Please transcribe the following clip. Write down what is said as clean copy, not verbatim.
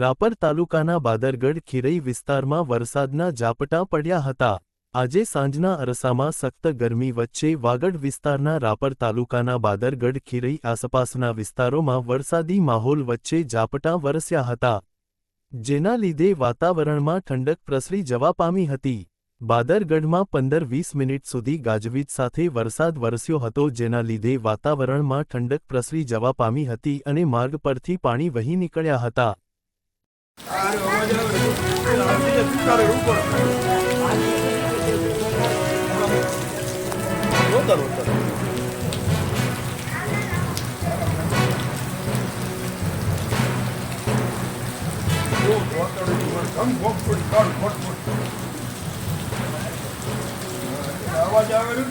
રાપર તાલુકાના બાદરગઢ ખીરઈ વિસ્તારમાં વરસાદના ઝાપટાં પડ્યા હતા। આજે સાંજના અરસામાં સખ્ત ગરમી વચ્ચે વાગડ વિસ્તારના રાપર તાલુકાના બાદરગઢ ખીરઈ આસપાસના વિસ્તારોમાં વરસાદી માહોલ વચ્ચે ઝાપટાં વરસ્યા હતા, જેના લીધે વાતાવરણમાં ઠંડક પ્રસરી જવા પામી હતી। બાદરગઢમાં 15-20 મિનિટ સુધી ગાજવીજ સાથે વરસાદ વરસ્યો હતો, જેના લીધે વાતાવરણમાં ઠંડક પ્રસરી જવા પામી હતી અને માર્ગ પરથી પાણી વહી નીકળ્યા હતા। આવાજ આવે ને